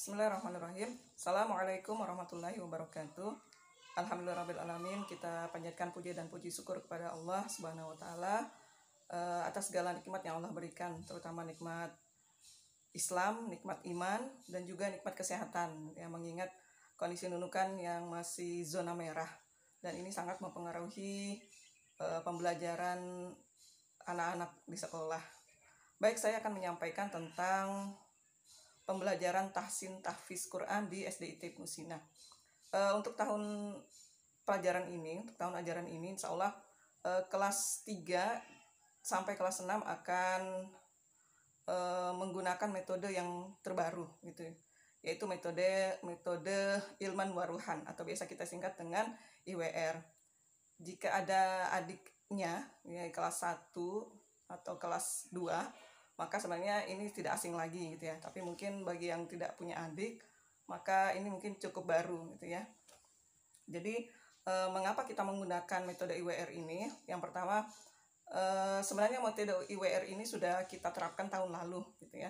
Bismillahirrahmanirrahim. Assalamualaikum warahmatullahi wabarakatuh. Alhamdulillahirrahmanirrahim. Kita panjatkan puji dan puji syukur kepada Allah Subhanahu wa Ta'ala atas segala nikmat yang Allah berikan, terutama nikmat Islam, nikmat iman, dan juga nikmat kesehatan. Yang mengingat kondisi nunukan yang masih zona merah, dan ini sangat mempengaruhi pembelajaran anak-anak di sekolah. Baik, saya akan menyampaikan tentang pembelajaran tahsin tahfiz Quran di SDIT Musina. Untuk tahun pelajaran ini, untuk tahun ajaran ini, insya Allah kelas 3 sampai kelas 6 akan menggunakan metode yang terbaru, gitu, yaitu metode ilman waruhan atau biasa kita singkat dengan IWR. Jika ada adiknya ya, kelas 1 atau kelas 2, maka sebenarnya ini tidak asing lagi gitu ya. Tapi mungkin bagi yang tidak punya adik, maka ini mungkin cukup baru gitu ya. Jadi mengapa kita menggunakan metode IWR ini? Yang pertama, sebenarnya metode IWR ini sudah kita terapkan tahun lalu gitu ya.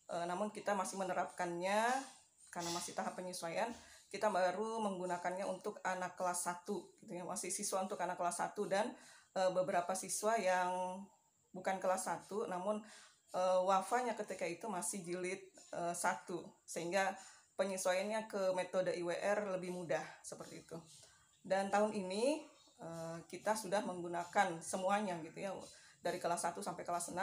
Namun kita masih menerapkannya karena masih tahap penyesuaian. Kita baru menggunakannya untuk anak kelas 1 gitu ya. Masih siswa untuk anak kelas 1 dan beberapa siswa yang bukan kelas 1 namun wafanya ketika itu masih jilid 1, sehingga penyesuaiannya ke metode IWR lebih mudah seperti itu. Dan tahun ini kita sudah menggunakan semuanya gitu ya, dari kelas 1 sampai kelas 6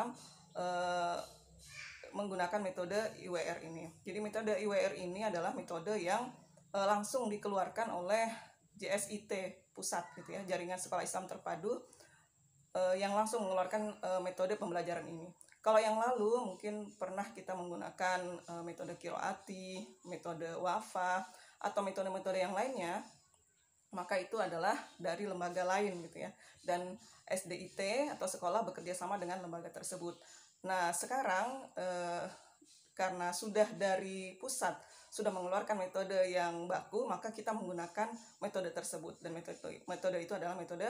menggunakan metode IWR ini. Jadi metode IWR ini adalah metode yang langsung dikeluarkan oleh JSIT pusat gitu ya, Jaringan Sekolah Islam Terpadu, yang langsung mengeluarkan metode pembelajaran ini. Kalau yang lalu mungkin pernah kita menggunakan metode Qiroati, metode Wafa, atau metode-metode yang lainnya, maka itu adalah dari lembaga lain gitu ya. Dan SDIT atau sekolah bekerja sama dengan lembaga tersebut. Nah sekarang karena sudah dari pusat sudah mengeluarkan metode yang baku, maka kita menggunakan metode tersebut. Dan metode itu adalah metode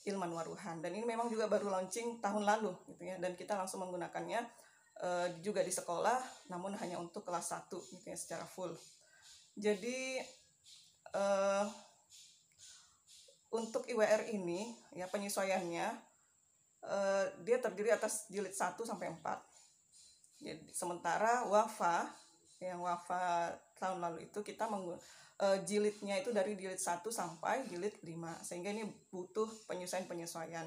ilman waruhan, dan ini memang juga baru launching tahun lalu gitu ya, dan kita langsung menggunakannya juga di sekolah, namun hanya untuk kelas 1 gitu ya, secara full. Jadi untuk IWR ini ya, penyesuaiannya dia terdiri atas jilid 1 sampai 4. Jadi sementara Wafa, yang Wafa tahun lalu itu kita jilidnya itu dari jilid 1 sampai jilid 5, sehingga ini butuh penyesuaian.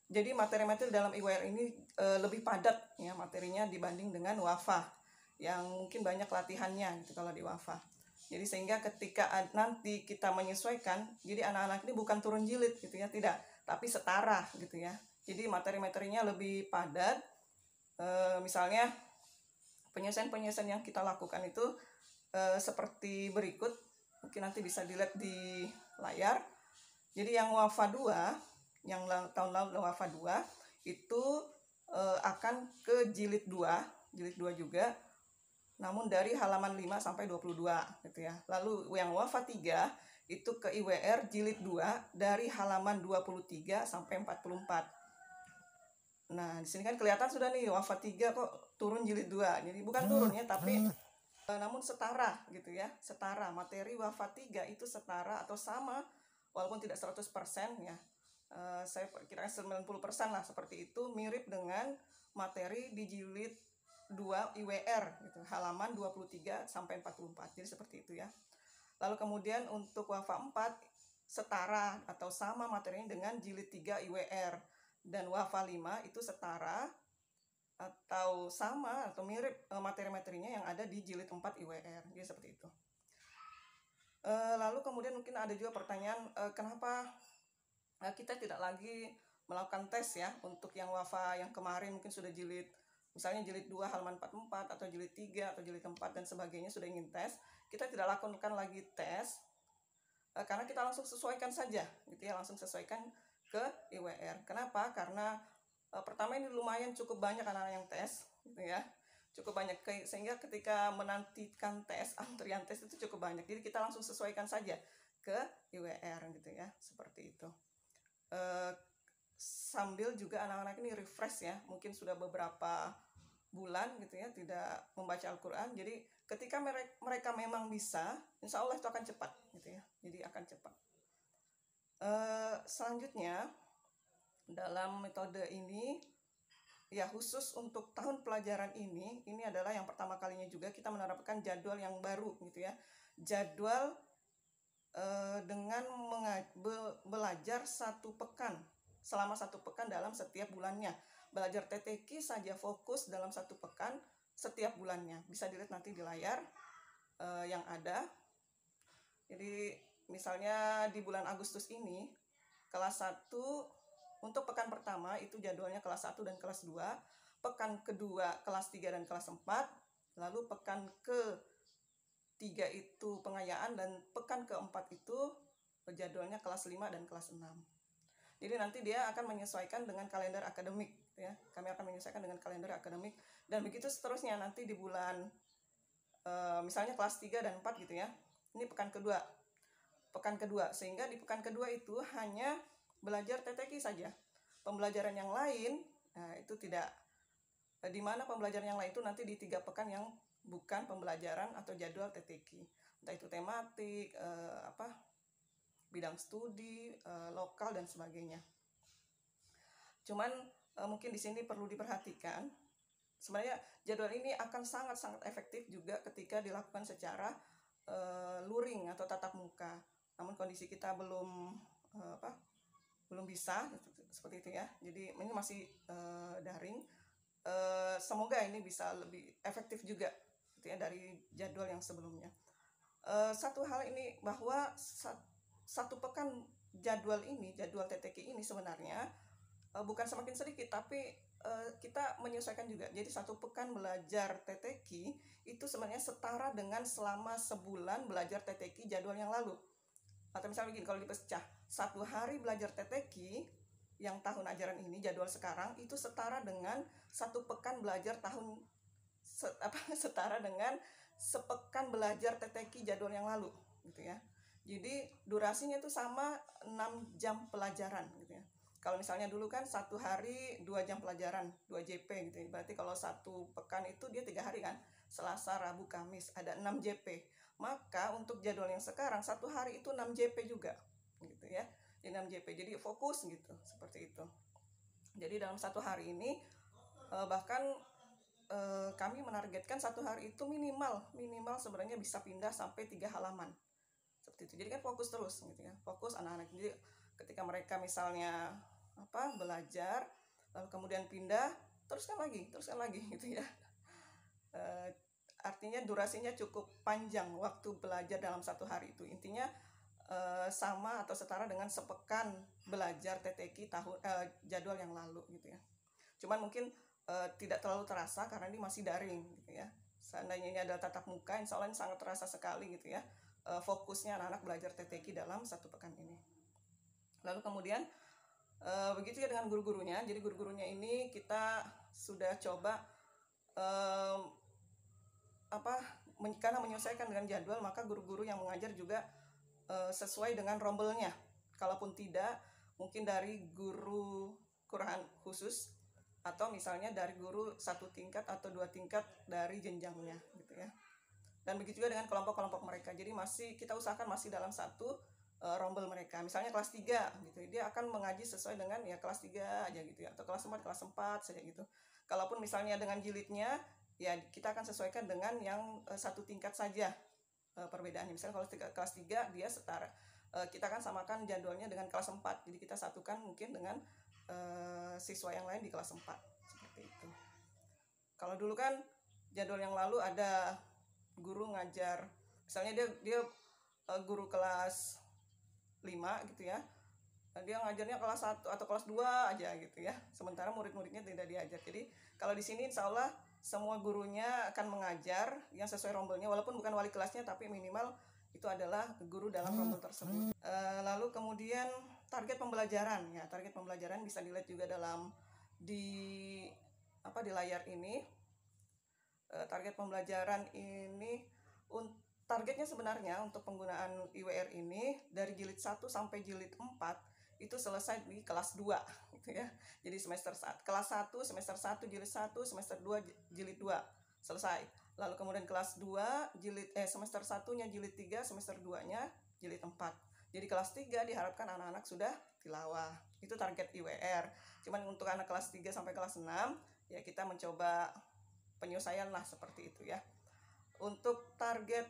Jadi materi-materi dalam IWR ini lebih padat ya materinya dibanding dengan Wafa yang mungkin banyak latihannya gitu kalau di Wafa. Jadi sehingga ketika nanti kita menyesuaikan, jadi anak-anak ini bukan turun jilid gitu ya, tidak, tapi setara gitu ya. Jadi materi-materinya lebih padat. Misalnya penyesuaian yang kita lakukan itu seperti berikut, mungkin nanti bisa dilihat di layar. Jadi yang Wafa 2, yang tahun lalu Wafa 2 itu akan ke jilid 2 juga, namun dari halaman 5 sampai 22 gitu ya. Lalu yang Wafa 3 itu ke IWR jilid 2 dari halaman 23 sampai 44. Nah, di sini kan kelihatan sudah nih Wafa 3 kok turun jilid 2. Jadi bukan turun ya, tapi namun setara gitu ya, setara. Materi Wafa 3 itu setara atau sama, walaupun tidak 100% ya. Saya kira 90% lah seperti itu, mirip dengan materi di jilid 2 IWR gitu, halaman 23 sampai 44. Jadi seperti itu ya. Lalu kemudian untuk Wafa 4 setara atau sama materinya dengan jilid 3 IWR, dan Wafa 5 itu setara atau sama atau mirip materi-materinya yang ada di jilid 4 IWR. Jadi seperti itu. Lalu kemudian mungkin ada juga pertanyaan, kenapa kita tidak lagi melakukan tes ya untuk yang Wafa yang kemarin mungkin sudah jilid, misalnya jilid 2 halaman 44 atau jilid 3 atau jilid 4 dan sebagainya sudah ingin tes, kita tidak lakukan lagi tes karena kita langsung sesuaikan saja gitu ya, langsung sesuaikan ke IWR. Kenapa? Karena pertama ini lumayan cukup banyak anak-anak yang tes gitu ya, cukup banyak, sehingga ketika menantikan tes, antrian tes itu cukup banyak. Jadi kita langsung sesuaikan saja ke IWR gitu ya, seperti itu. Sambil juga anak-anak ini refresh ya, mungkin sudah beberapa bulan gitu ya, tidak membaca Al-Quran. Jadi ketika mereka memang bisa, insya Allah itu akan cepat gitu ya, jadi akan cepat. Selanjutnya dalam metode ini ya, khusus untuk tahun pelajaran ini adalah yang pertama kalinya juga kita menerapkan jadwal yang baru gitu ya, jadwal dengan belajar 1 pekan, selama 1 pekan dalam setiap bulannya. Belajar TTQ saja fokus dalam 1 pekan setiap bulannya. Bisa dilihat nanti di layar yang ada. Jadi misalnya di bulan Agustus ini kelas 1 untuk pekan pertama itu jadwalnya kelas 1 dan kelas 2, pekan kedua kelas 3 dan kelas 4, lalu pekan ke-3 itu pengayaan, dan pekan ke-4 itu jadwalnya kelas 5 dan kelas 6. Jadi nanti dia akan menyesuaikan dengan kalender akademik ya. Kami akan menyesuaikan dengan kalender akademik, dan begitu seterusnya nanti di bulan misalnya kelas 3 dan 4 gitu ya. Ini pekan kedua. Sehingga di pekan kedua itu hanya belajar TTQ saja. Pembelajaran yang lain itu tidak, di mana pembelajaran yang lain itu nanti di 3 pekan yang bukan pembelajaran atau jadwal TTQ. Entah itu tematik, bidang studi, lokal dan sebagainya. Cuman mungkin di sini perlu diperhatikan, sebenarnya jadwal ini akan sangat-sangat efektif juga ketika dilakukan secara luring atau tatap muka. Namun kondisi kita belum bisa seperti itu ya. Jadi ini masih daring. Semoga ini bisa lebih efektif juga gitu ya dari jadwal yang sebelumnya. Satu hal ini bahwa 1 pekan jadwal TTQ ini sebenarnya bukan semakin sedikit, tapi kita menyesuaikan juga. Jadi 1 pekan belajar TTQ itu sebenarnya setara dengan selama sebulan belajar TTQ jadwal yang lalu. Atau misalnya begini, kalau dipecah, 1 hari belajar TTQ yang tahun ajaran ini jadwal sekarang itu setara dengan 1 pekan belajar setara dengan sepekan belajar TTQ jadwal yang lalu gitu ya. Jadi durasinya itu sama 6 jam pelajaran gitu ya. Kalau misalnya dulu kan 1 hari 2 jam pelajaran, 2 JP gitu ya. Berarti kalau 1 pekan itu dia 3 hari kan, Selasa, Rabu, Kamis, ada 6 JP. Maka untuk jadwal yang sekarang 1 hari itu 6 JP juga gitu ya. Jadi 6 JP, jadi fokus gitu, seperti itu. Jadi dalam 1 hari ini bahkan kami menargetkan 1 hari itu minimal sebenarnya bisa pindah sampai 3 halaman seperti itu. Jadi kan fokus terus gitu ya, fokus anak-anak. Jadi ketika mereka misalnya belajar lalu kemudian pindah, teruskan lagi gitu ya. Artinya durasinya cukup panjang waktu belajar dalam 1 hari itu. Intinya sama atau setara dengan sepekan belajar TTQ jadwal yang lalu gitu ya. Cuman mungkin tidak terlalu terasa karena ini masih daring gitu ya. Seandainya ini ada tatap muka, insya Allah ini sangat terasa sekali gitu ya, fokusnya anak-anak belajar TTQ dalam 1 pekan ini. Lalu kemudian begitu ya dengan guru-gurunya. Jadi guru-gurunya ini kita sudah coba karena menyesuaikan dengan jadwal, maka guru-guru yang mengajar juga sesuai dengan rombelnya. Kalaupun tidak, mungkin dari guru Quran khusus, atau misalnya dari guru 1 tingkat atau 2 tingkat dari jenjangnya gitu ya. Dan begitu juga dengan kelompok-kelompok mereka. Jadi kita usahakan masih dalam 1 rombel mereka. Misalnya kelas 3 gitu, dia akan mengaji sesuai dengan ya kelas 3 aja gitu ya, atau kelas 4 saja gitu. Kalaupun misalnya dengan jilidnya, ya kita akan sesuaikan dengan yang 1 tingkat saja perbedaannya. Misalnya kalau kelas 3 dia setara, kita akan samakan jadwalnya dengan kelas 4. Jadi kita satukan mungkin dengan siswa yang lain di kelas 4 seperti itu. Kalau dulu kan jadwal yang lalu ada guru ngajar, misalnya dia guru kelas 5 gitu ya, dia ngajarnya kelas 1 atau kelas 2 aja gitu ya, sementara murid-muridnya tidak diajar. Jadi kalau di sini insya Allah semua gurunya akan mengajar yang sesuai rombelnya, walaupun bukan wali kelasnya, tapi minimal itu adalah guru dalam rombel tersebut. Lalu kemudian target pembelajaran ya, target pembelajaran bisa dilihat juga di layar ini. Target pembelajaran ini, targetnya sebenarnya untuk penggunaan IWR ini dari jilid 1 sampai jilid 4 itu selesai di kelas 2 gitu ya. Jadi kelas 1 semester 1 jilid 1, semester 2 jilid 2 selesai. Lalu kemudian kelas 2 semester 1-nya jilid 3, semester 2-nya jilid 4. Jadi kelas 3 diharapkan anak-anak sudah tilawah. Itu target IWR. Cuman untuk anak kelas 3 sampai kelas 6 ya kita mencoba penyelesaian lah seperti itu ya. Untuk target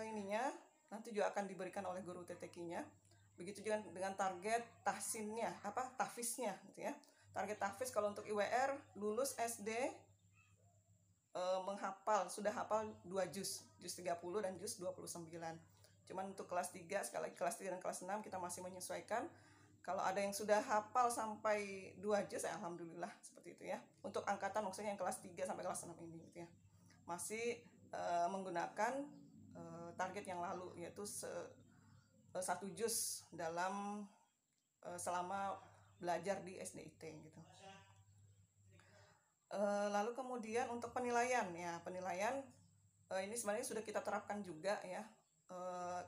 ininya nanti juga akan diberikan oleh guru TTQ-nya. Begitu juga dengan target tahsinnya, tahfiznya gitu ya. Target tahfiz kalau untuk IWR lulus SD sudah hafal 2 juz 30 dan juz 29. Cuman untuk kelas 3, sekali lagi kelas 3 dan kelas 6 kita masih menyesuaikan. Kalau ada yang sudah hafal sampai 2 juz, alhamdulillah seperti itu ya. Untuk angkatan maksudnya yang kelas 3 sampai kelas 6 ini gitu ya. Masih menggunakan target yang lalu, yaitu 1 juz dalam selama belajar di SDIT gitu. Lalu kemudian untuk penilaian ya, ini sebenarnya sudah kita terapkan juga ya,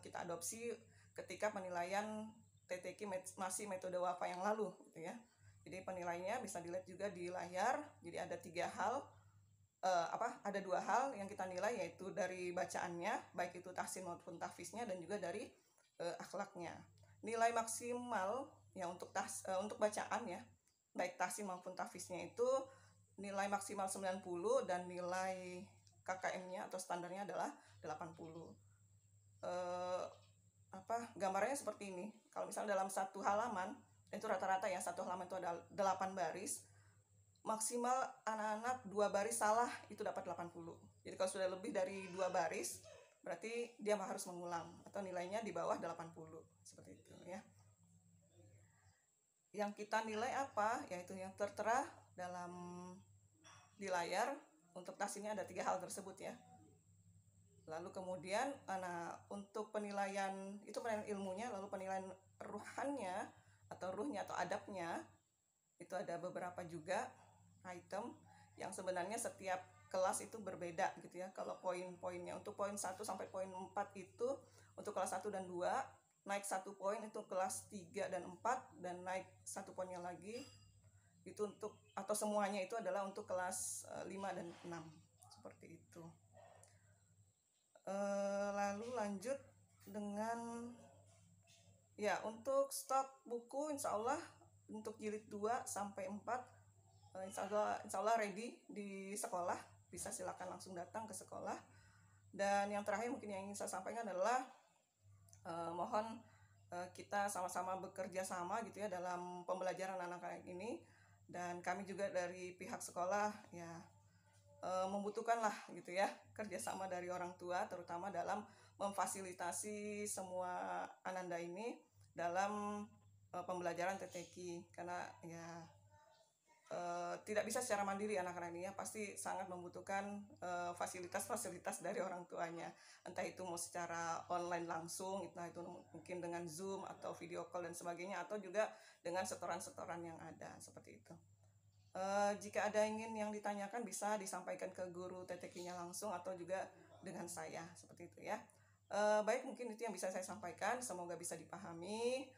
kita adopsi ketika penilaian TTQ masih metode WAFA yang lalu gitu ya. Jadi penilaiannya bisa dilihat juga di layar. Jadi ada 3 hal, ada 2 hal yang kita nilai, yaitu dari bacaannya, baik itu tahsin maupun tahfiznya, dan juga dari akhlaknya. Nilai maksimal ya untuk bacaan ya, baik tahsin maupun tahfiznya itu nilai maksimal 90 dan nilai KKM-nya atau standarnya adalah 80. Gambarnya seperti ini. Kalau misalnya dalam satu halaman, itu rata-rata ya, satu halaman itu ada 8 baris. Maksimal anak-anak 2 baris salah itu dapat 80. Jadi kalau sudah lebih dari 2 baris, berarti dia harus mengulang atau nilainya di bawah 80. Seperti itu ya. Yang kita nilai apa? Yaitu yang tertera di layar. Untuk tahsinnya ada 3 hal tersebut ya. Lalu kemudian untuk penilaian itu penilaian ilmunya, lalu penilaian ruhannya atau adabnya itu ada beberapa juga item yang sebenarnya setiap kelas itu berbeda gitu ya. Kalau poin-poinnya untuk poin 1 sampai poin 4 itu untuk kelas 1 dan 2, naik 1 poin itu kelas 3 dan 4, dan naik 1 poinnya lagi itu untuk, atau semuanya itu adalah untuk kelas 5 dan 6 seperti itu. Lalu lanjut dengan ya, untuk stok buku insya Allah untuk jilid 2 sampai 4 insya Allah ready di sekolah, bisa silakan langsung datang ke sekolah. Dan yang terakhir mungkin yang ingin saya sampaikan adalah mohon kita sama-sama bekerja sama gitu ya dalam pembelajaran anak-anak ini, dan kami juga dari pihak sekolah ya membutuhkan lah gitu ya kerjasama dari orang tua, terutama dalam memfasilitasi semua ananda ini dalam pembelajaran TTQ, karena ya tidak bisa secara mandiri anak-anak ini ya, pasti sangat membutuhkan fasilitas-fasilitas dari orang tuanya, entah itu mau secara online langsung, entah itu mungkin dengan Zoom atau video call dan sebagainya, atau juga dengan setoran-setoran yang ada seperti itu. Jika ada yang ditanyakan bisa disampaikan ke guru TTQ-nya langsung atau juga dengan saya seperti itu ya. Baik, mungkin itu yang bisa saya sampaikan, semoga bisa dipahami,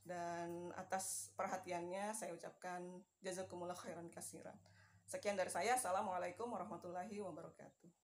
dan atas perhatiannya saya ucapkan jazakumullah khairan katsiran. Sekian dari saya. Assalamualaikum warahmatullahi wabarakatuh.